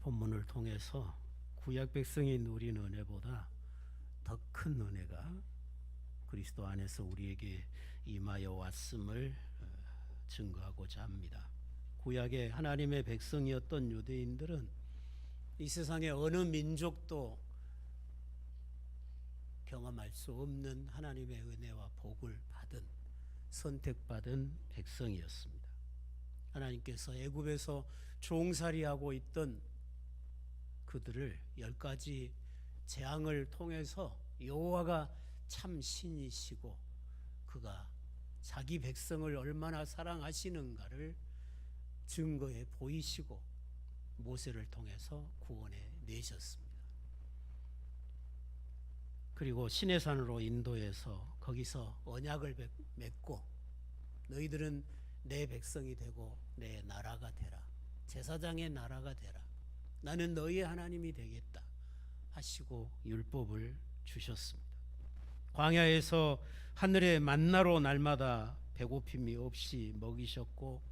본문을 통해서 구약 백성이 누린 은혜보다 더 큰 은혜가 그리스도 안에서 우리에게 임하여 왔음을 증거하고자 합니다. 구약의 하나님의 백성이었던 유대인들은 이 세상의 어느 민족도 경험할 수 없는 하나님의 은혜와 복을 받은 선택받은 백성이었습니다. 하나님께서 애굽에서 종살이하고 있던 그들을 10가지 재앙을 통해서 여호와가 참 신이시고 그가 자기 백성을 얼마나 사랑하시는가를 증거해 보이시고 모세를 통해서 구원해 내셨습니다. 그리고 시내산으로 인도해서 거기서 언약을 맺고 너희들은 내 백성이 되고 내 나라가 되라. 제사장의 나라가 되라. 나는 너희의 하나님이 되겠다 하시고 율법을 주셨습니다. 광야에서 하늘의 만나로 날마다 배고픔이 없이 먹이셨고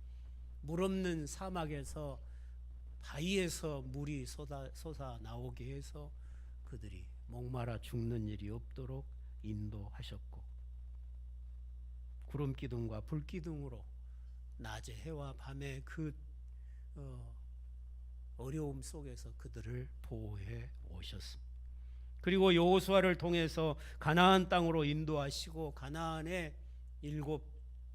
물 없는 사막에서 바위에서 물이 솟아 나오게 해서 그들이 목마라 죽는 일이 없도록 인도하셨고 구름 기둥과 불 기둥으로 낮에 해와 밤에 그 어려움 속에서 그들을 보호해 오셨습니다. 그리고 여호수아를 통해서 가나안 땅으로 인도하시고 가나안의 7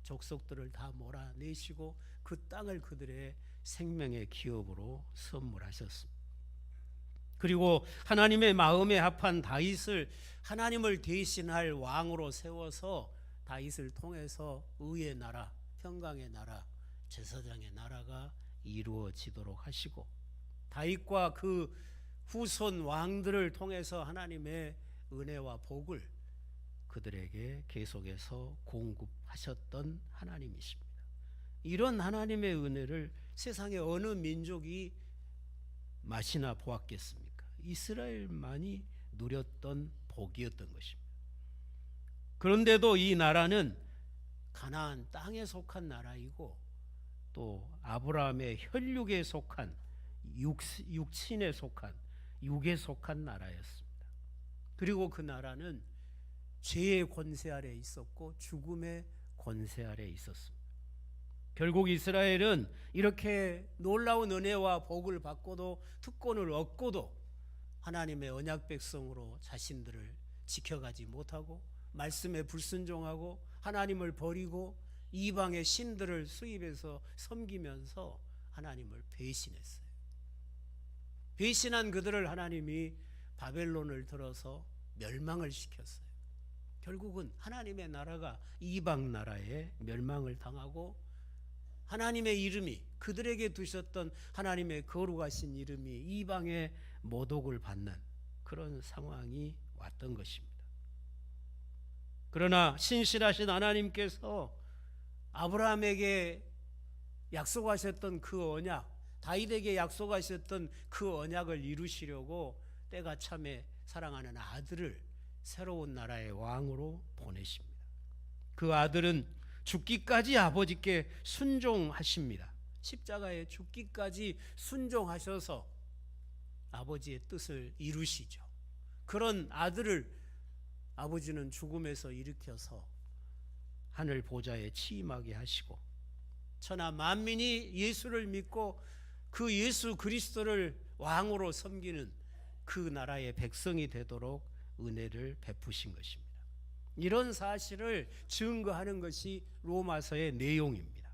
족속들을 다 몰아내시고 그 땅을 그들의 생명의 기업으로 선물하셨습니다. 그리고 하나님의 마음에 합한 다윗을 하나님을 대신할 왕으로 세워서 다윗을 통해서 의의 나라, 평강의 나라, 제사장의 나라가 이루어지도록 하시고 다윗과 그 후손 왕들을 통해서 하나님의 은혜와 복을 그들에게 계속해서 공급하셨던 하나님이십니다. 이런 하나님의 은혜를 세상의 어느 민족이 맛이나 보았겠습니까? 이스라엘만이 누렸던 복이었던 것입니다. 그런데도 이 나라는 가나안 땅에 속한 나라이고 또 아브라함의 혈육에 속한 육신에 속한 육에 속한 나라였습니다. 그리고 그 나라는 죄의 권세 아래 있었고 죽음의 권세 아래 있었습니다. 결국 이스라엘은 이렇게 놀라운 은혜와 복을 받고도 특권을 얻고도 하나님의 언약 백성으로 자신들을 지켜가지 못하고 말씀에 불순종하고 하나님을 버리고 이방의 신들을 수입해서 섬기면서 하나님을 배신했어요. 배신한 그들을 하나님이 바벨론을 들어서 멸망을 시켰어요. 결국은 하나님의 나라가 이방 나라에 멸망을 당하고 하나님의 이름이 그들에게 두셨던 하나님의 거룩하신 이름이 이방의 모독을 받는 그런 상황이 왔던 것입니다. 그러나 신실하신 하나님께서 아브라함에게 약속하셨던 그 언약, 다윗에게 약속하셨던 그 언약을 이루시려고 때가 참에 사랑하는 아들을 새로운 나라의 왕으로 보내십니다. 그 아들은 죽기까지 아버지께 순종하십니다. 십자가에 죽기까지 순종하셔서 아버지의 뜻을 이루시죠. 그런 아들을 아버지는 죽음에서 일으켜서 하늘 보좌에 취임하게 하시고 천하 만민이 예수를 믿고 그 예수 그리스도를 왕으로 섬기는 그 나라의 백성이 되도록 은혜를 베푸신 것입니다. 이런 사실을 증거하는 것이 로마서의 내용입니다.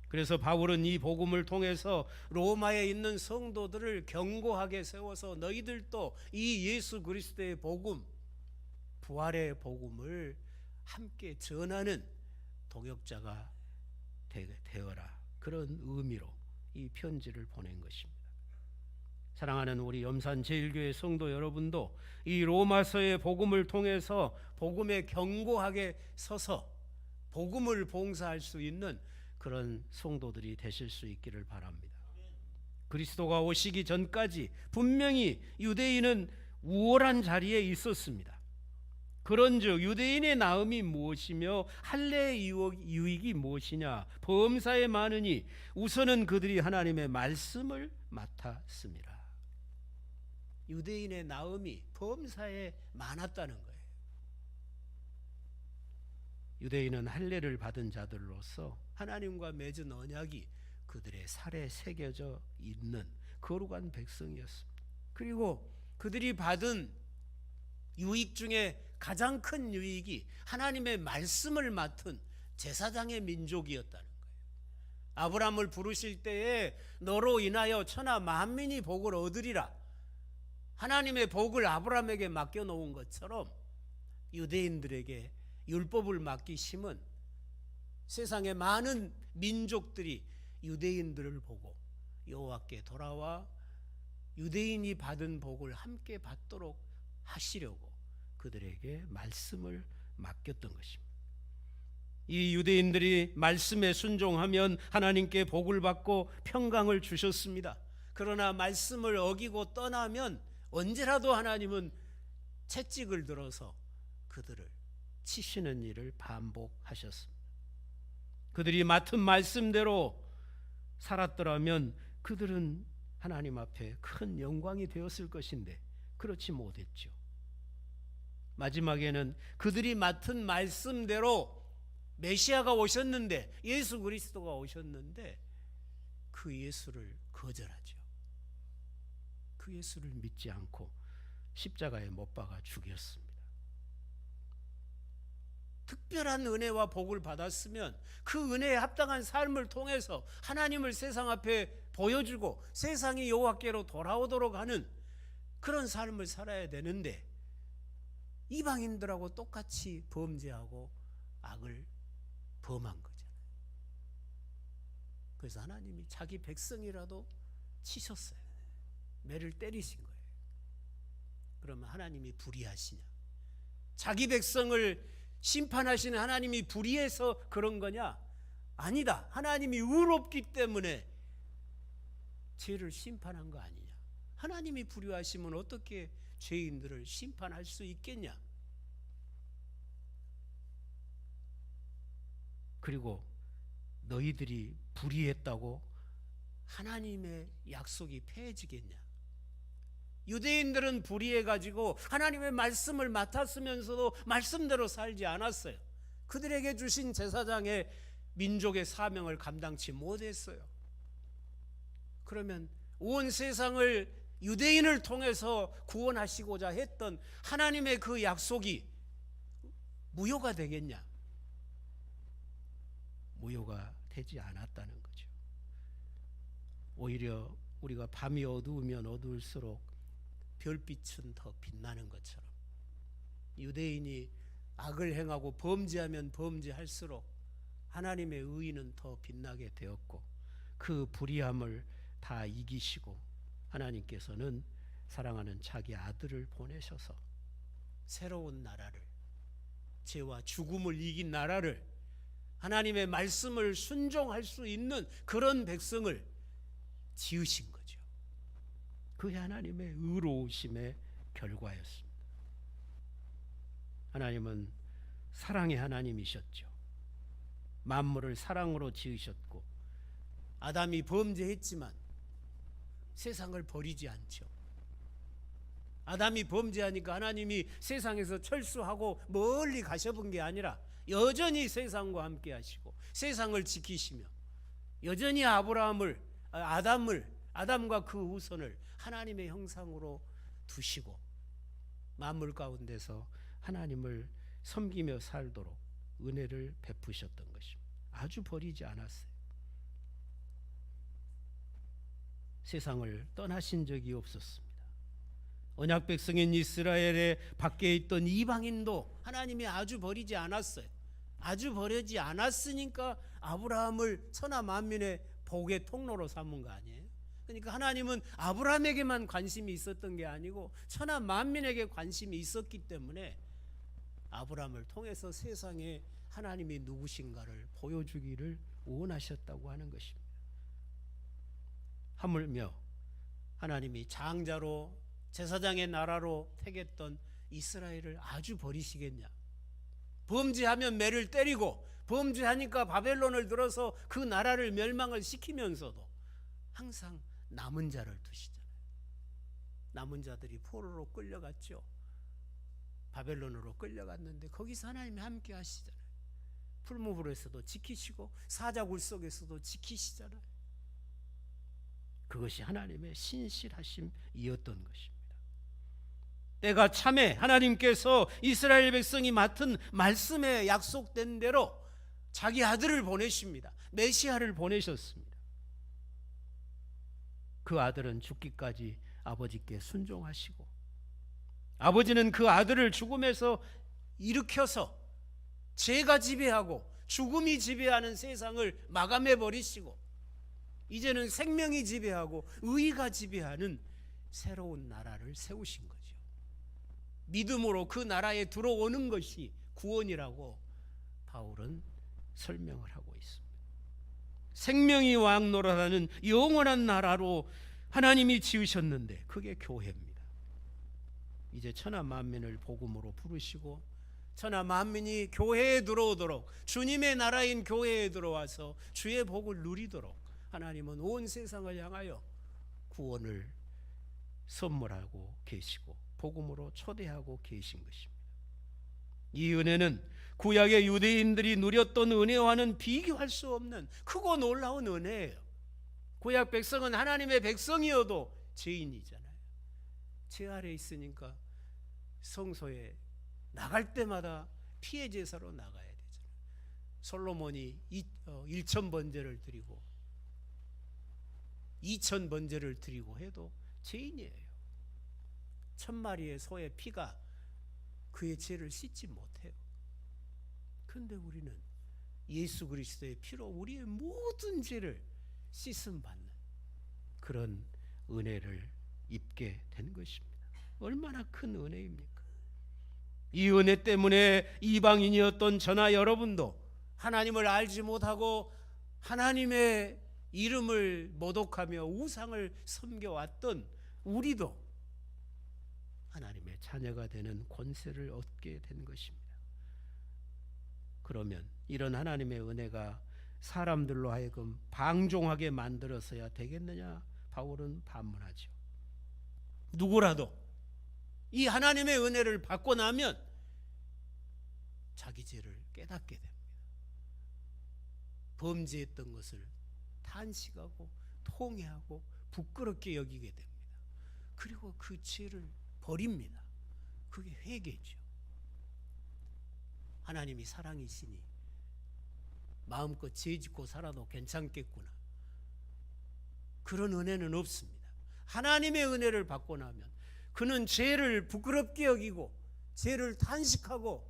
그래서 바울은 이 복음을 통해서 로마에 있는 성도들을 견고하게 세워서 너희들도 이 예수 그리스도의 복음, 부활의 복음을 함께 전하는 동역자가 되어라. 그런 의미로 이 편지를 보낸 것입니다. 사랑하는 우리 염산 제일교회 성도 여러분도 이 로마서의 복음을 통해서 복음에 견고하게 서서 복음을 봉사할 수 있는 그런 성도들이 되실 수 있기를 바랍니다. 그리스도가 오시기 전까지 분명히 유대인은 우월한 자리에 있었습니다. 그런즉 유대인의 나음이 무엇이며 할례의 유익이 무엇이냐? 범사에 많으니 우선은 그들이 하나님의 말씀을 맡았습니다. 유대인의 나음이 범사에 많았다는 거예요. 유대인은 할례를 받은 자들로서 하나님과 맺은 언약이 그들의 살에 새겨져 있는 거룩한 백성이었습니다. 그리고 그들이 받은 유익 중에 가장 큰 유익이 하나님의 말씀을 맡은 제사장의 민족이었다는 거예요. 아브라함을 부르실 때에 너로 인하여 천하 만민이 복을 얻으리라, 하나님의 복을 아브라함에게 맡겨놓은 것처럼 유대인들에게 율법을 맡기심은 세상의 많은 민족들이 유대인들을 보고 여호와께 돌아와 유대인이 받은 복을 함께 받도록 하시려고 그들에게 말씀을 맡겼던 것입니다. 이 유대인들이 말씀에 순종하면 하나님께 복을 받고 평강을 주셨습니다. 그러나 말씀을 어기고 떠나면 언제라도 하나님은 채찍을 들어서 그들을 치시는 일을 반복하셨습니다. 그들이 맡은 말씀대로 살았더라면 그들은 하나님 앞에 큰 영광이 되었을 것인데 그렇지 못했죠. 마지막에는 그들이 맡은 말씀대로 메시아가 오셨는데, 예수 그리스도가 오셨는데 그 예수를 거절하죠. 그 예수를 믿지 않고 십자가에 못 박아 죽였습니다. 특별한 은혜와 복을 받았으면 그 은혜에 합당한 삶을 통해서 하나님을 세상 앞에 보여주고 세상이 여호와께로 돌아오도록 하는 그런 삶을 살아야 되는데 이방인들하고 똑같이 범죄하고 악을 범한 거잖아요. 그래서 하나님이 자기 백성이라도 치셨어요. 매를 때리신 거예요. 그러면 하나님이 불의하시냐? 자기 백성을 심판하시는 하나님이 불의해서 그런 거냐? 아니다. 하나님이 의롭기 때문에 죄를 심판한 거 아니냐? 하나님이 불의하시면 어떻게 죄인들을 심판할 수 있겠냐? 그리고 너희들이 불의했다고 하나님의 약속이 폐해지겠냐? 유대인들은 불의해가지고 하나님의 말씀을 맡았으면서도 말씀대로 살지 않았어요. 그들에게 주신 제사장의 민족의 사명을 감당치 못했어요. 그러면 온 세상을 유대인을 통해서 구원하시고자 했던 하나님의 그 약속이 무효가 되겠냐? 무효가 되지 않았다는 거죠. 오히려 우리가 밤이 어두우면 어두울수록 별빛은 더 빛나는 것처럼 유대인이 악을 행하고 범죄하면 범죄할수록 하나님의 의의는 더 빛나게 되었고 그 불의함을 다 이기시고 하나님께서는 사랑하는 자기 아들을 보내셔서 새로운 나라를, 죄와 죽음을 이긴 나라를, 하나님의 말씀을 순종할 수 있는 그런 백성을 지으신 거죠. 그게 하나님의 의로우심의 결과였습니다. 하나님은 사랑의 하나님이셨죠. 만물을 사랑으로 지으셨고 아담이 범죄했지만 세상을 버리지 않죠. 아담이 범죄하니까 하나님이 세상에서 철수하고 멀리 가셔본 게 아니라 여전히 세상과 함께 하시고 세상을 지키시며 여전히 아담과 그 후손을 하나님의 형상으로 두시고 만물 가운데서 하나님을 섬기며 살도록 은혜를 베푸셨던 것입니다. 아주 버리지 않았어요. 세상을 떠나신 적이 없었습니다. 언약 백성인 이스라엘의 밖에 있던 이방인도 하나님이 아주 버리지 않았어요. 아주 버리지 않았으니까 아브라함을 천하 만민의 복의 통로로 삼은 거 아니에요? 그러니까 하나님은 아브라함에게만 관심이 있었던 게 아니고 천하 만민에게 관심이 있었기 때문에 아브라함을 통해서 세상에 하나님이 누구신가를 보여주기를 원하셨다고 하는 것입니다. 하물며 하나님이 장자로 제사장의 나라로 택했던 이스라엘을 아주 버리시겠냐? 범죄하면 매를 때리고 범죄하니까 바벨론을 들어서 그 나라를 멸망을 시키면서도 항상 남은 자를 두시잖아요. 남은 자들이 포로로 끌려갔죠. 바벨론으로 끌려갔는데 거기서 하나님이 함께 하시잖아요. 풀무불에서도 지키시고 사자굴 속에서도 지키시잖아요. 그것이 하나님의 신실하심이었던 것입니다. 때가 참에 하나님께서 이스라엘 백성이 맡은 말씀에 약속된 대로 자기 아들을 보내십니다. 메시아를 보내셨습니다. 그 아들은 죽기까지 아버지께 순종하시고, 아버지는 그 아들을 죽음에서 일으켜서 죄가 지배하고 죽음이 지배하는 세상을 마감해 버리시고, 이제는 생명이 지배하고 의가 지배하는 새로운 나라를 세우신 거죠. 믿음으로 그 나라에 들어오는 것이 구원이라고 바울은 설명을 하고 있습니다. 생명이 왕노라라는 영원한 나라로 하나님이 지으셨는데 그게 교회입니다. 이제 천하 만민을 복음으로 부르시고 천하 만민이 교회에 들어오도록, 주님의 나라인 교회에 들어와서 주의 복을 누리도록 하나님은 온 세상을 향하여 구원을 선물하고 계시고 복음으로 초대하고 계신 것입니다. 이 은혜는 구약의 유대인들이 누렸던 은혜와는 비교할 수 없는 크고 놀라운 은혜예요. 구약 백성은 하나님의 백성이어도 죄인이잖아요. 죄 아래 있으니까 성소에 나갈 때마다 피해 제사로 나가야 되잖아요. 솔로몬이 1,000번제를 드리고 2,000번제를 드리고 해도 죄인이에요. 1,000마리의 소의 피가 그의 죄를 씻지 못해요. 그런데 우리는 예수 그리스도의 피로 우리의 모든 죄를 씻음 받는 그런 은혜를 입게 된 것입니다. 얼마나 큰 은혜입니까? 이 은혜 때문에 이방인이었던 저나 여러분도 하나님을 알지 못하고 하나님의 이름을 모독하며 우상을 섬겨왔던 우리도 하나님의 자녀가 되는 권세를 얻게 된 것입니다. 그러면 이런 하나님의 은혜가 사람들로 하여금 방종하게 만들어서야 되겠느냐? 바울은 반문하죠. 누구라도 이 하나님의 은혜를 받고 나면 자기 죄를 깨닫게 됩니다. 범죄했던 것을 탄식하고 통회하고 부끄럽게 여기게 됩니다. 그리고 그 죄를 버립니다. 그게 회개죠. 하나님이 사랑이시니 마음껏 죄 짓고 살아도 괜찮겠구나. 그런 은혜는 없습니다. 하나님의 은혜를 받고 나면 그는 죄를 부끄럽게 여기고 죄를 탄식하고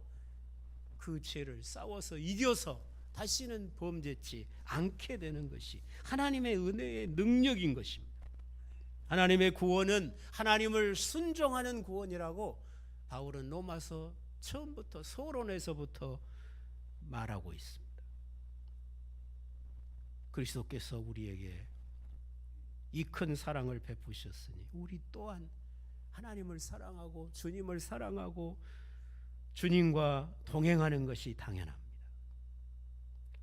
그 죄를 싸워서 이겨서 다시는 범죄치 않게 되는 것이 하나님의 은혜의 능력인 것입니다. 하나님의 구원은 하나님을 순종하는 구원이라고 바울은 로마서 처음부터 서론에서부터 말하고 있습니다. 그리스도께서 우리에게 이 큰 사랑을 베푸셨으니 우리 또한 하나님을 사랑하고 주님을 사랑하고 주님과 동행하는 것이 당연합니다.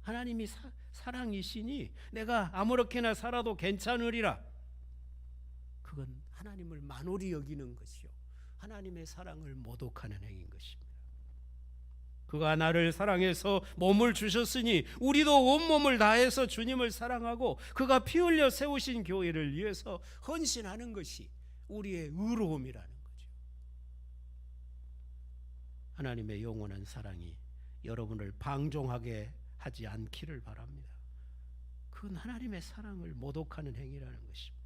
하나님이 사랑이시니 내가 아무렇게나 살아도 괜찮으리라. 그건 하나님을 만홀히 여기는 것이요, 하나님의 사랑을 모독하는 행위인 것입니다. 그가 나를 사랑해서 몸을 주셨으니 우리도 온몸을 다해서 주님을 사랑하고 그가 피 흘려 세우신 교회를 위해서 헌신하는 것이 우리의 의로움이라는 거죠. 하나님의 영원한 사랑이 여러분을 방종하게 하지 않기를 바랍니다. 그건 하나님의 사랑을 모독하는 행위라는 것입니다.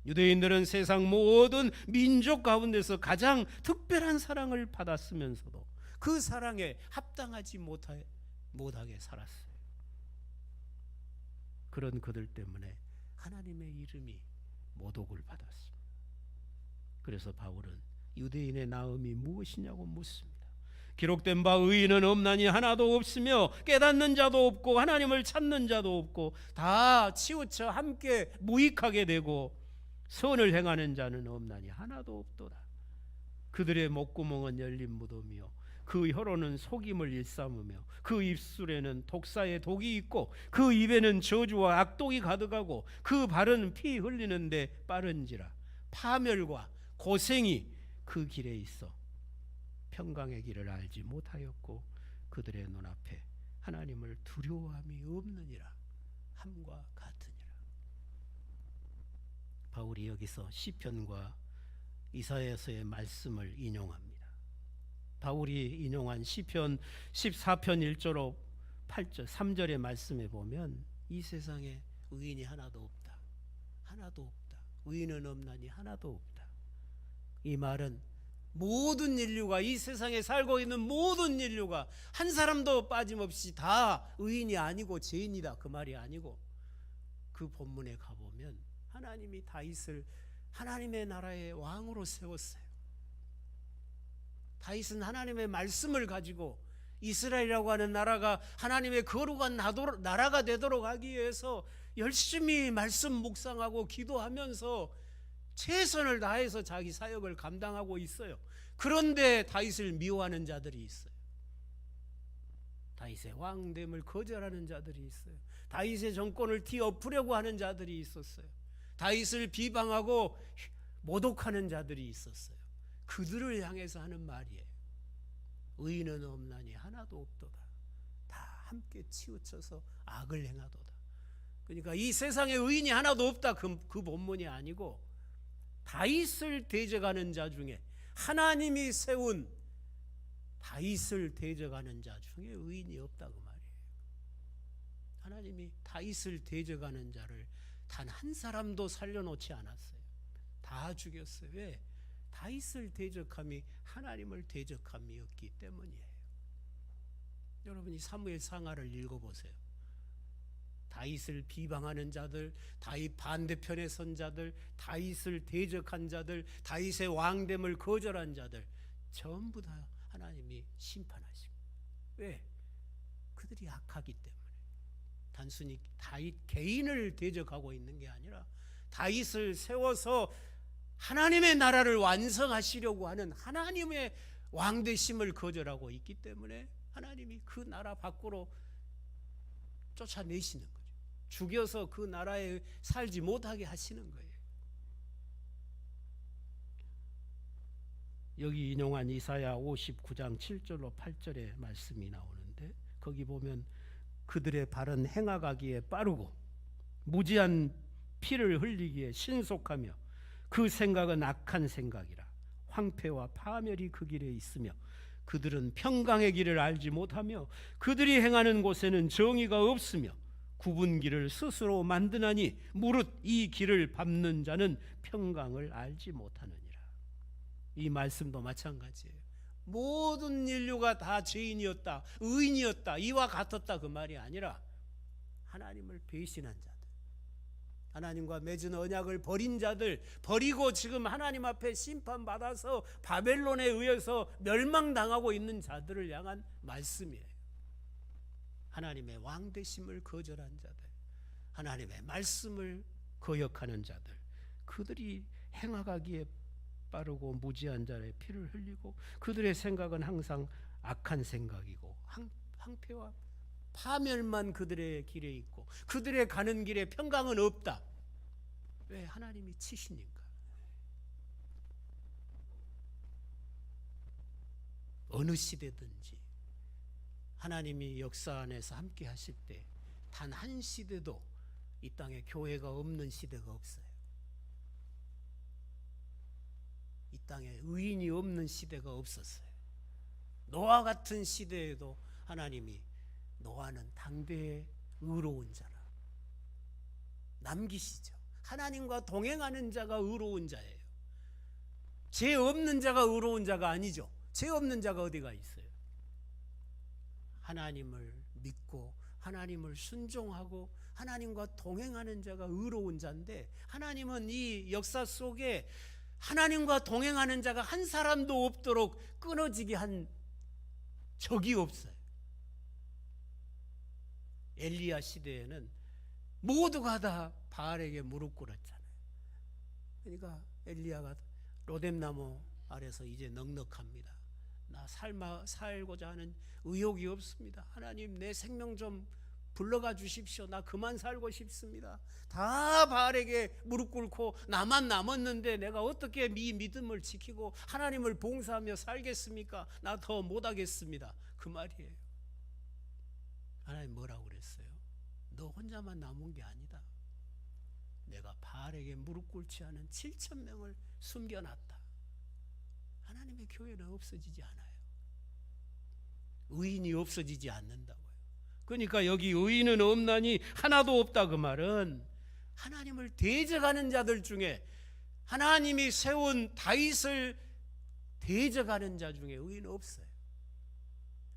유대인들은 세상 모든 민족 가운데서 가장 특별한 사랑을 받았으면서도 그 사랑에 합당하지 못하게 살았어요. 그런 그들 때문에 하나님의 이름이 모독을 받았습니다. 그래서 바울은 유대인의 나음이 무엇이냐고 묻습니다. 기록된 바 의인은 없나니 하나도 없으며 깨닫는 자도 없고 하나님을 찾는 자도 없고 다 치우쳐 함께 무익하게 되고 선을 행하는 자는 없나니 하나도 없도다. 그들의 목구멍은 열린 무덤이요 그 혀로는 속임을 일삼으며 그 입술에는 독사의 독이 있고 그 입에는 저주와 악독이 가득하고 그 발은 피 흘리는데 빠른지라 파멸과 고생이 그 길에 있어 평강의 길을 알지 못하였고 그들의 눈앞에 하나님을 두려워함이 없느니라 함과 같으니라. 바울이 여기서 시편과 이사야서의 말씀을 인용합니다. 바울이 인용한 시편 14편 1절로 8절 3절의 말씀에 보면 이 세상에 의인이 하나도 없다. 하나도 없다. 의인은 없나니 하나도 없다. 이 말은 모든 인류가, 이 세상에 살고 있는 모든 인류가 한 사람도 빠짐없이 다 의인이 아니고 죄인이다, 그 말이 아니고, 그 본문에 가보면 하나님이 다윗을 하나님의 나라의 왕으로 세웠어요. 다윗은 하나님의 말씀을 가지고 이스라엘이라고 하는 나라가 하나님의 거룩한 나라가 되도록 하기 위해서 열심히 말씀 묵상하고 기도하면서 최선을 다해서 자기 사역을 감당하고 있어요. 그런데 다윗을 미워하는 자들이 있어요. 다윗의 왕됨을 거절하는 자들이 있어요. 다윗의 정권을 뒤엎으려고 하는 자들이 있었어요. 다윗을 비방하고 모독하는 자들이 있었어요. 그들을 향해서 하는 말이에요. 의인은 없나니 하나도 없도다. 다 함께 치우쳐서 악을 행하도다. 그러니까 이 세상에 의인이 하나도 없다, 그 본문이 아니고 다윗을 대적하는 자 중에, 하나님이 세운 다윗을 대적하는 자 중에 의인이 없다, 그 말이에요. 하나님이 다윗을 대적하는 자를 단 한 사람도 살려놓지 않았어요. 다 죽였어요. 왜? 다윗을 대적함이 하나님을 대적함이었기 때문이에요. 여러분이 사무엘 상하를 읽어보세요. 다윗을 비방하는 자들, 다윗 반대편에 선 자들, 다윗을 대적한 자들, 다윗의 왕됨을 거절한 자들 전부 다 하나님이 심판하십니다. 왜? 그들이 악하기 때문에. 단순히 다윗 개인을 대적하고 있는 게 아니라 다윗을 세워서 하나님의 나라를 완성하시려고 하는 하나님의 왕되심을 거절하고 있기 때문에 하나님이 그 나라 밖으로 쫓아내시는 거죠. 죽여서 그 나라에 살지 못하게 하시는 거예요. 여기 인용한 이사야 59장 7절로 8절의 말씀이 나오는데, 거기 보면 그들의 발은 행하가기에 빠르고 무지한 피를 흘리기에 신속하며 그 생각은 악한 생각이라. 황폐와 파멸이 그 길에 있으며 그들은 평강의 길을 알지 못하며 그들이 행하는 곳에는 정의가 없으며 굽은 길을 스스로 만드나니 무릇 이 길을 밟는 자는 평강을 알지 못하느니라. 이 말씀도 마찬가지예요. 모든 인류가 다 죄인이었다, 의인이었다, 이와 같았다, 그 말이 아니라 하나님을 배신한 자들, 하나님과 맺은 언약을 버린 자들, 버리고 지금 하나님 앞에 심판받아서 바벨론에 의해서 멸망당하고 있는 자들을 향한 말씀이에요. 하나님의 왕되심을 거절한 자들, 하나님의 말씀을 거역하는 자들, 그들이 행하가기에 빠르고 무지한 자의 피를 흘리고 그들의 생각은 항상 악한 생각이고 황폐와 파멸만 그들의 길에 있고 그들의 가는 길에 평강은 없다. 왜? 하나님이 치시니까. 어느 시대든지 하나님이 역사 안에서 함께 하실 때 단 한 시대도 이 땅에 교회가 없는 시대가 없어요. 이 땅에 의인이 없는 시대가 없었어요. 노아 같은 시대에도 하나님이 노아는 당대의 의로운 자라 남기시죠. 하나님과 동행하는 자가 의로운 자예요. 죄 없는 자가 의로운 자가 아니죠. 죄 없는 자가 어디가 있어요? 하나님을 믿고 하나님을 순종하고 하나님과 동행하는 자가 의로운 자인데, 하나님은 이 역사 속에 하나님과 동행하는 자가 한 사람도 없도록 끊어지게 한 적이 없어요. 엘리야 시대에는 모두가 다 바알에게 무릎 꿇었잖아요. 그러니까 엘리야가 로뎀나무 아래서 이제 넉넉합니다. 나 살고자 하는 의욕이 없습니다. 하나님, 내 생명 좀 불러가 주십시오. 나 그만 살고 싶습니다. 다 바알에게 무릎 꿇고 나만 남았는데 내가 어떻게 이 믿음을 지키고 하나님을 봉사하며 살겠습니까? 나 더 못하겠습니다. 그 말이에요. 하나님 뭐라고 그랬어요? 너 혼자만 남은 게 아니다. 내가 바알에게 무릎 꿇지 않은 7,000명을 숨겨놨다. 하나님의 교회는 없어지지 않아요. 의인이 없어지지 않는다고요. 그러니까 여기 의인은 없나니 하나도 없다, 그 말은 하나님을 대적하는 자들 중에, 하나님이 세운 다윗을 대적하는 자 중에 의인은 없어요.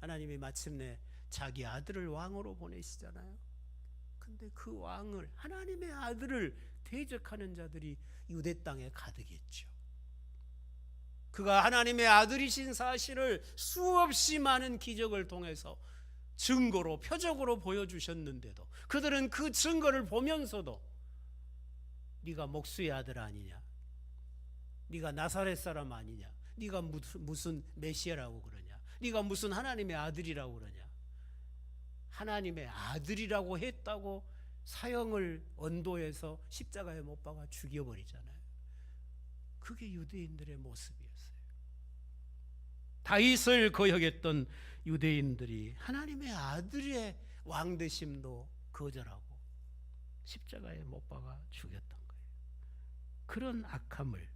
하나님이 마침내 자기 아들을 왕으로 보내시잖아요. 근데 그 왕을, 하나님의 아들을 대적하는 자들이 유대 땅에 가득했죠. 그가 하나님의 아들이신 사실을 수없이 많은 기적을 통해서 증거로, 표적으로 보여주셨는데도 그들은 그 증거를 보면서도 네가 목수의 아들 아니냐, 네가 나사렛 사람 아니냐, 네가 무슨 메시아라고 그러냐, 네가 무슨 하나님의 아들이라고 그러냐, 하나님의 아들이라고 했다고 사형을 언도해서 십자가에 못 박아 죽여버리잖아요. 그게 유대인들의 모습이었어요. 다윗을 거역했던 유대인들이 하나님의 아들의 왕되심도 거절하고 십자가에 못 박아 죽였던 거예요. 그런 악함을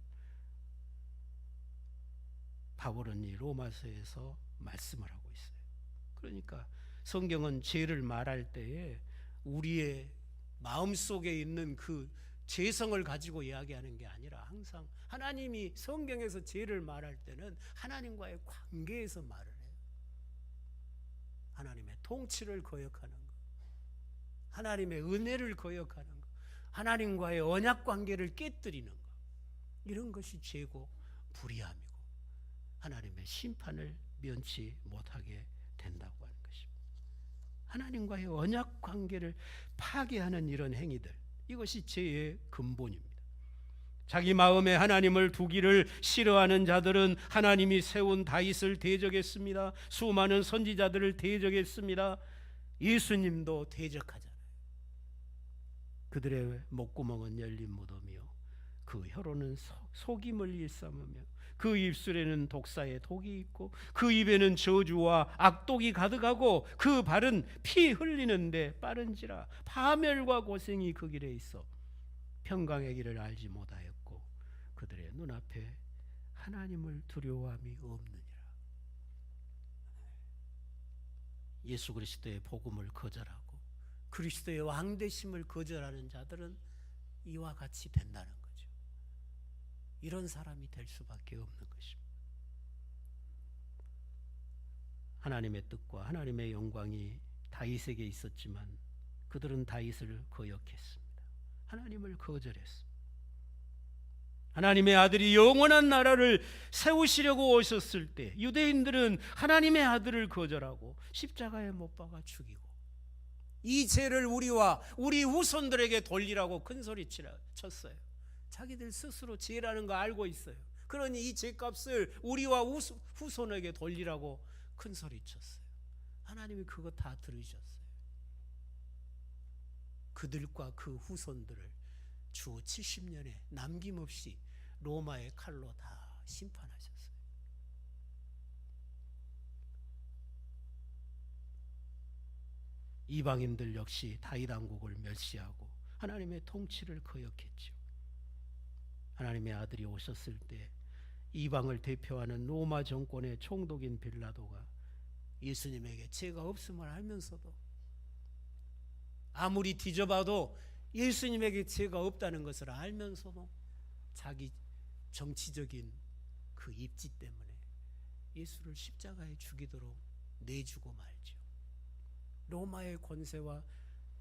바울은 이 로마서에서 말씀을 하고 있어요. 그러니까 성경은 죄를 말할 때에 우리의 마음속에 있는 그 죄성을 가지고 이야기하는 게 아니라 항상 하나님이 성경에서 죄를 말할 때는 하나님과의 관계에서 말을 해요. 하나님의 통치를 거역하는 것, 하나님의 은혜를 거역하는 것, 하나님과의 언약 관계를 깨뜨리는 것, 이런 것이 죄고 불의함이고 하나님의 심판을 면치 못하게 된다고 하는 것입니다. 하나님과의 언약 관계를 파괴하는 이런 행위들, 이것이 죄의 근본입니다. 자기 마음에 하나님을 두기를 싫어하는 자들은 하나님이 세운 다윗을 대적했습니다. 수많은 선지자들을 대적했습니다. 예수님도 대적하잖아요. 그들의 목구멍은 열린 무덤이요, 그 혀로는 속임을 일삼으며 그 입술에는 독사의 독이 있고 그 입에는 저주와 악독이 가득하고 그 발은 피 흘리는데 빠른지라. 파멸과 고생이 그 길에 있어 평강의 길을 알지 못하였고 그들의 눈앞에 하나님을 두려워함이 없느니라. 예수 그리스도의 복음을 거절하고 그리스도의 왕되심을 거절하는 자들은 이와 같이 된다는 거죠. 이런 사람이 될 수밖에 없는 것입니다. 하나님의 뜻과 하나님의 영광이 다윗에게 있었지만 그들은 다윗을 거역했습니다. 하나님을 거절했습니다. 하나님의 아들이 영원한 나라를 세우시려고 오셨을 때 유대인들은 하나님의 아들을 거절하고 십자가에 못 박아 죽이고 이 죄를 우리와 우리 후손들에게 돌리라고 큰소리 쳤어요. 자기들 스스로 죄라는 거 알고 있어요. 그러니 이 죄값을 우리와 후손에게 돌리라고 큰소리 쳤어요. 하나님이 그거 다 들으셨어요. 그들과 그 후손들을 주 70년에 남김없이 로마의 칼로 다 심판하셨어요. 이방인들 역시 다윗 왕국을 멸시하고 하나님의 통치를 거역했죠. 하나님의 아들이 오셨을 때 이방을 대표하는 로마 정권의 총독인 빌라도가 예수님에게 죄가 없음을 알면서도 아무리 뒤져봐도 예수님에게 죄가 없다는 것을 알면서도 자기 정치적인 그 입지 때문에 예수를 십자가에 죽이도록 내주고 말죠. 로마의 권세와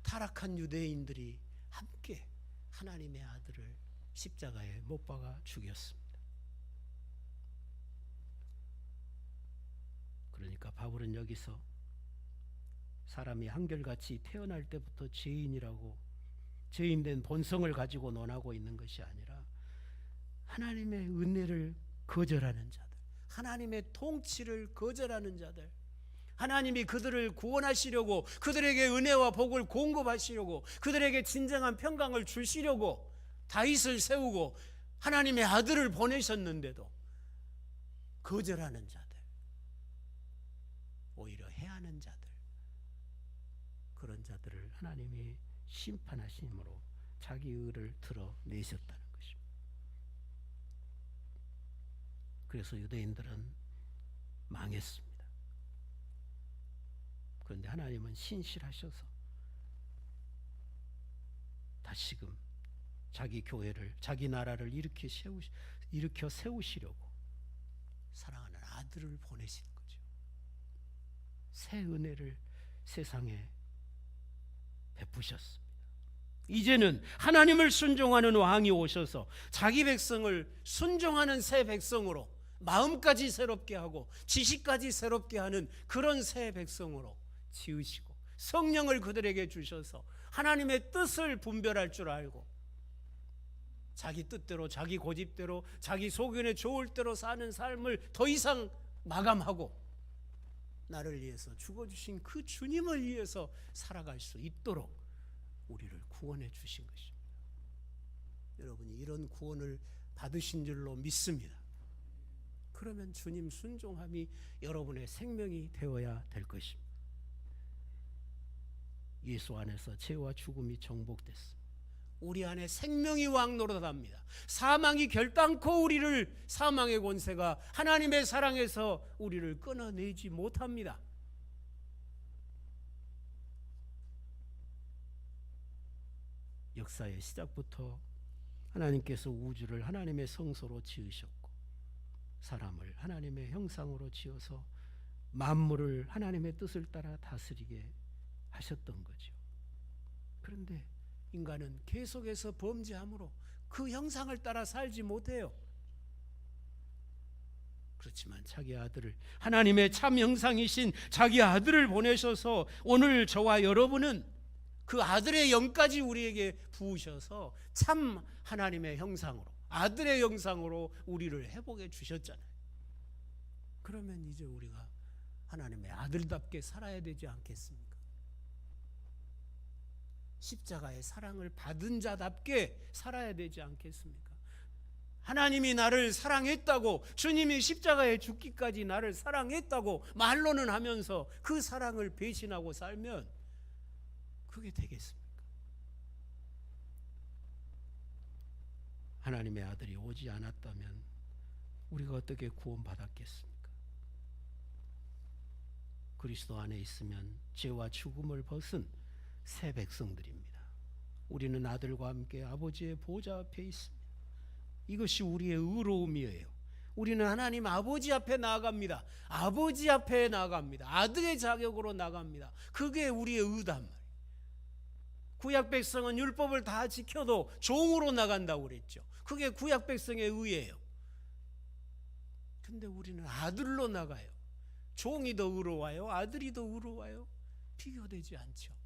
타락한 유대인들이 함께 하나님의 아들을 십자가에 못 박아 죽였습니다. 그러니까 바울은 여기서 사람이 한결같이 태어날 때부터 죄인이라고 죄인된 본성을 가지고 논하고 있는 것이 아니라 하나님의 은혜를 거절하는 자들, 하나님의 통치를 거절하는 자들, 하나님이 그들을 구원하시려고, 그들에게 은혜와 복을 공급하시려고, 그들에게 진정한 평강을 주시려고 다윗을 세우고 하나님의 아들을 보내셨는데도 거절하는 자들, 오히려 해하는 자들, 그런 자들을 하나님이 심판하심으로 자기 의를 드러내셨다는 것입니다. 그래서 유대인들은 망했습니다. 그런데 하나님은 신실하셔서 다시금 자기 교회를, 자기 나라를 일으켜 세우시려고 사랑하는 아들을 보내신 거죠. 새 은혜를 세상에 베푸셨습니다. 이제는 하나님을 순종하는 왕이 오셔서 자기 백성을 순종하는 새 백성으로, 마음까지 새롭게 하고 지식까지 새롭게 하는 그런 새 백성으로 지으시고 성령을 그들에게 주셔서 하나님의 뜻을 분별할 줄 알고 자기 뜻대로, 자기 고집대로, 자기 소견에 좋을 대로 사는 삶을 더 이상 마감하고 나를 위해서 죽어주신 그 주님을 위해서 살아갈 수 있도록 우리를 구원해 주신 것입니다. 여러분이 이런 구원을 받으신 줄로 믿습니다. 그러면 주님 순종함이 여러분의 생명이 되어야 될 것입니다. 예수 안에서 죄와 죽음이 정복됐습니다. 우리 안에 생명이 왕노릇합니다. 사망이 결단코 우리를, 사망의 권세가 하나님의 사랑에서 우리를 끊어내지 못합니다. 역사의 시작부터 하나님께서 우주를 하나님의 성소로 지으셨고 사람을 하나님의 형상으로 지어서 만물을 하나님의 뜻을 따라 다스리게 하셨던 거죠. 그런데 인간은 계속해서 범죄함으로 그 형상을 따라 살지 못해요. 그렇지만 자기 아들을, 하나님의 참 형상이신 자기 아들을 보내셔서 오늘 저와 여러분은 그 아들의 영까지 우리에게 부으셔서 참 하나님의 형상으로, 아들의 형상으로 우리를 회복해 주셨잖아요. 그러면 이제 우리가 하나님의 아들답게 살아야 되지 않겠습니까? 십자가의 사랑을 받은 자답게 살아야 되지 않겠습니까? 하나님이 나를 사랑했다고, 주님이 십자가에 죽기까지 나를 사랑했다고 말로는 하면서 그 사랑을 배신하고 살면 그게 되겠습니까? 하나님의 아들이 오지 않았다면 우리가 어떻게 구원받았겠습니까? 그리스도 안에 있으면 죄와 죽음을 벗은 새 백성들입니다. 우리는 아들과 함께 아버지의 보좌 앞에 있습니다. 이것이 우리의 의로움이에요. 우리는 하나님 아버지 앞에 나아갑니다. 아버지 앞에 나아갑니다. 아들의 자격으로 나갑니다. 그게 우리의 의단 말이에요. 구약 백성은 율법을 다 지켜도 종으로 나간다고 그랬죠. 그게 구약 백성의 의예요. 근데 우리는 아들로 나가요. 종이 더 의로워요? 아들이 더 의로워요? 비교되지 않죠.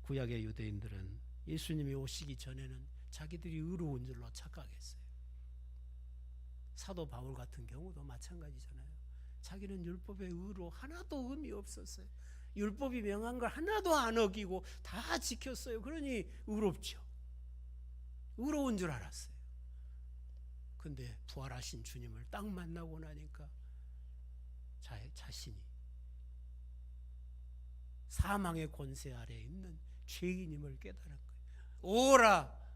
구약의 유대인들은 예수님이 오시기 전에는 자기들이 의로운 줄로 착각했어요. 사도 바울 같은 경우도 마찬가지잖아요. 자기는 율법의 의로 하나도 의미 없었어요. 율법이 명한 걸 하나도 안 어기고 다 지켰어요. 그러니 의롭죠. 의로운 줄 알았어요. 근데 부활하신 주님을 딱 만나고 나니까 자신이 사망의 권세 아래에 있는 죄인임을 깨달은 거예요. 오라,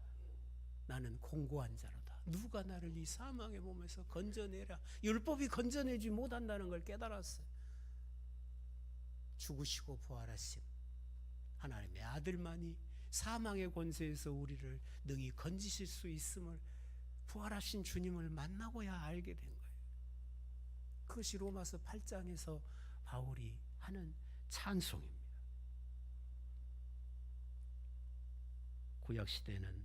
나는 공고한 자로다. 누가 나를 이 사망의 몸에서 건져내라. 율법이 건져내지 못한다는 걸 깨달았어요. 죽으시고 부활하신 하나님의 아들만이 사망의 권세에서 우리를 능히 건지실 수 있음을 부활하신 주님을 만나고야 알게 된 거예요. 그것이 로마서 8장에서 바울이 하는 찬송입니다. 구약 시대는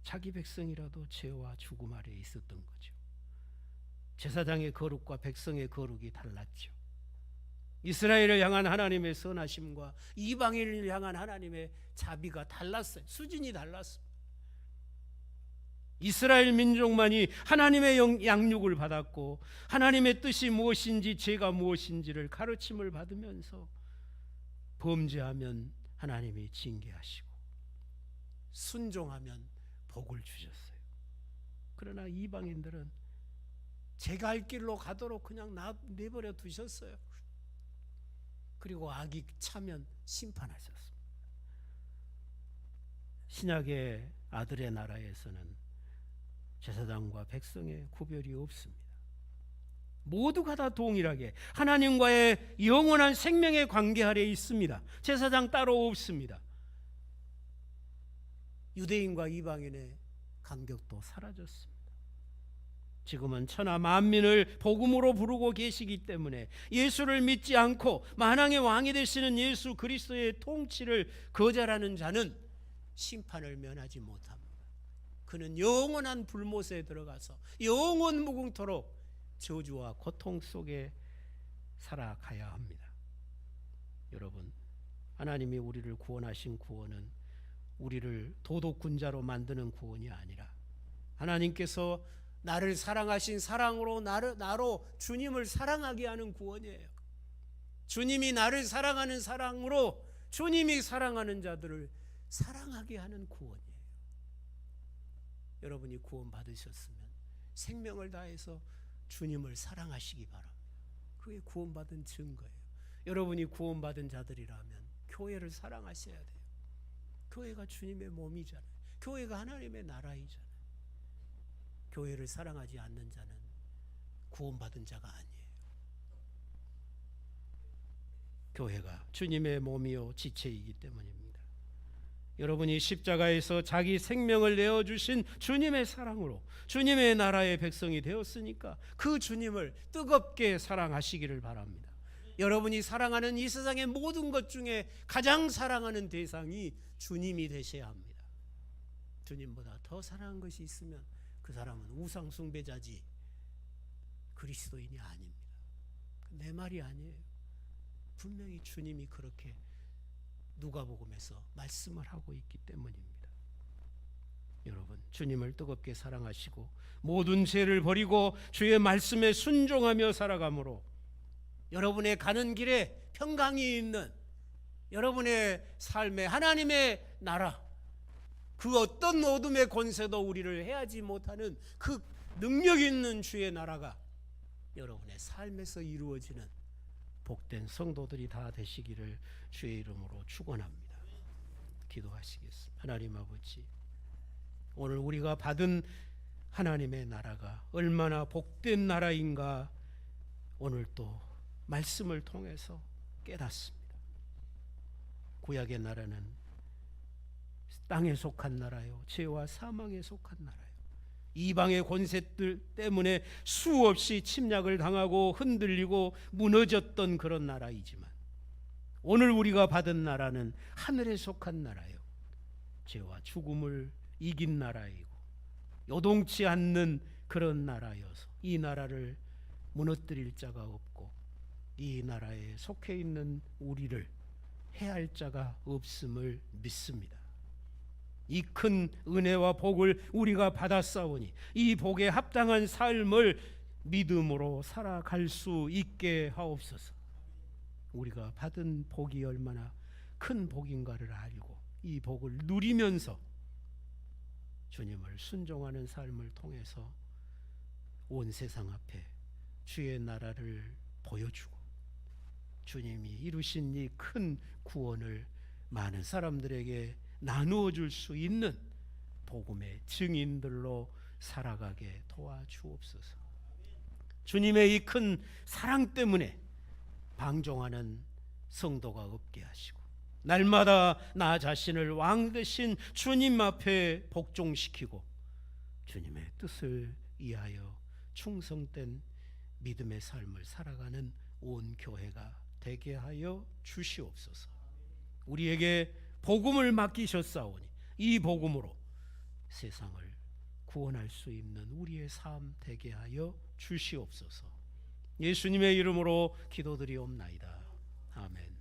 자기 백성이라도 죄와 죽음 아래에 있었던 거죠. 제사장의 거룩과 백성의 거룩이 달랐죠. 이스라엘을 향한 하나님의 선하심과 이방인을 향한 하나님의 자비가 달랐어요. 수준이 달랐습니다. 이스라엘 민족만이 하나님의 양육을 받았고 하나님의 뜻이 무엇인지 죄가 무엇인지를 가르침을 받으면서 범죄하면 하나님이 징계하시고 순종하면 복을 주셨어요. 그러나 이방인들은 제가 할 길로 가도록 그냥 내버려 두셨어요. 그리고 악이 차면 심판하셨습니다. 신약의 아들의 나라에서는 제사장과 백성의 구별이 없습니다. 모두가 다 동일하게 하나님과의 영원한 생명의 관계 아래에 있습니다. 제사장 따로 없습니다. 유대인과 이방인의 간격도 사라졌습니다. 지금은 천하 만민을 복음으로 부르고 계시기 때문에 예수를 믿지 않고 만왕의 왕이 되시는 예수 그리스도의 통치를 거절하는 자는 심판을 면하지 못합니다. 그는 영원한 불못에 들어가서 영원 무궁토록 저주와 고통 속에 살아가야 합니다. 여러분, 하나님이 우리를 구원하신 구원은 우리를 도덕군자로 만드는 구원이 아니라 하나님께서 나를 사랑하신 사랑으로 나로 주님을 사랑하게 하는 구원이에요. 주님이 나를 사랑하는 사랑으로 주님이 사랑하는 자들을 사랑하게 하는 구원이에요. 여러분이 구원 받으셨으면 생명을 다해서 주님을 사랑하시기 바랍니다. 그게 구원받은 증거예요. 여러분이 구원받은 자들이라면 교회를 사랑하셔야 돼요. 교회가 주님의 몸이잖아요. 교회가 하나님의 나라이잖아요. 교회를 사랑하지 않는 자는 구원받은 자가 아니에요. 교회가 주님의 몸이요 지체이기 때문입니다. 여러분이 십자가에서 자기 생명을 내어주신 주님의 사랑으로 주님의 나라의 백성이 되었으니까 그 주님을 뜨겁게 사랑하시기를 바랍니다. 여러분이 사랑하는 이 세상의 모든 것 중에 가장 사랑하는 대상이 주님이 되셔야 합니다. 주님보다 더 사랑한 것이 있으면 그 사람은 우상 숭배자지 그리스도인이 아닙니다. 내 말이 아니에요. 분명히 주님이 그렇게 누가복음에서 말씀을 하고 있기 때문입니다. 여러분, 주님을 뜨겁게 사랑하시고 모든 죄를 버리고 주의 말씀에 순종하며 살아가므로 여러분의 가는 길에 평강이 있는 여러분의 삶에 하나님의 나라, 그 어떤 어둠의 권세도 우리를 해하지 못하는 그 능력 있는 주의 나라가 여러분의 삶에서 이루어지는 복된 성도들이 다 되시기를 주의 이름으로 축원합니다. 기도하시겠습니다. 하나님 아버지, 오늘 우리가 받은 하나님의 나라가 얼마나 복된 나라인가 오늘 또 말씀을 통해서 깨닫습니다. 구약의 나라는 땅에 속한 나라요, 죄와 사망에 속한 나라요, 이방의 권세들 때문에 수없이 침략을 당하고 흔들리고 무너졌던 그런 나라이지만 오늘 우리가 받은 나라는 하늘에 속한 나라요, 죄와 죽음을 이긴 나라이고 요동치 않는 그런 나라여서 이 나라를 무너뜨릴 자가 없고 이 나라에 속해 있는 우리를 해할 자가 없음을 믿습니다. 이 큰 은혜와 복을 우리가 받았사오니 이 복에 합당한 삶을 믿음으로 살아갈 수 있게 하옵소서. 우리가 받은 복이 얼마나 큰 복인가를 알고 이 복을 누리면서 주님을 순종하는 삶을 통해서 온 세상 앞에 주의 나라를 보여주고 주님이 이루신 이 큰 구원을 많은 사람들에게 나누어 줄 수 있는 복음의 증인들로 살아가게 도와주옵소서. 주님의 이 큰 사랑 때문에 방종하는 성도가 없게 하시고 날마다 나 자신을 왕 되신 주님 앞에 복종시키고 주님의 뜻을 위하여 충성된 믿음의 삶을 살아가는 온 교회가 되게 하여 주시옵소서. 우리에게 복음을 맡기셨사오니 이 복음으로 세상을 구원할 수 있는 우리의 삶 되게 하여 주시옵소서. 예수님의 이름으로 기도드리옵나이다. 아멘.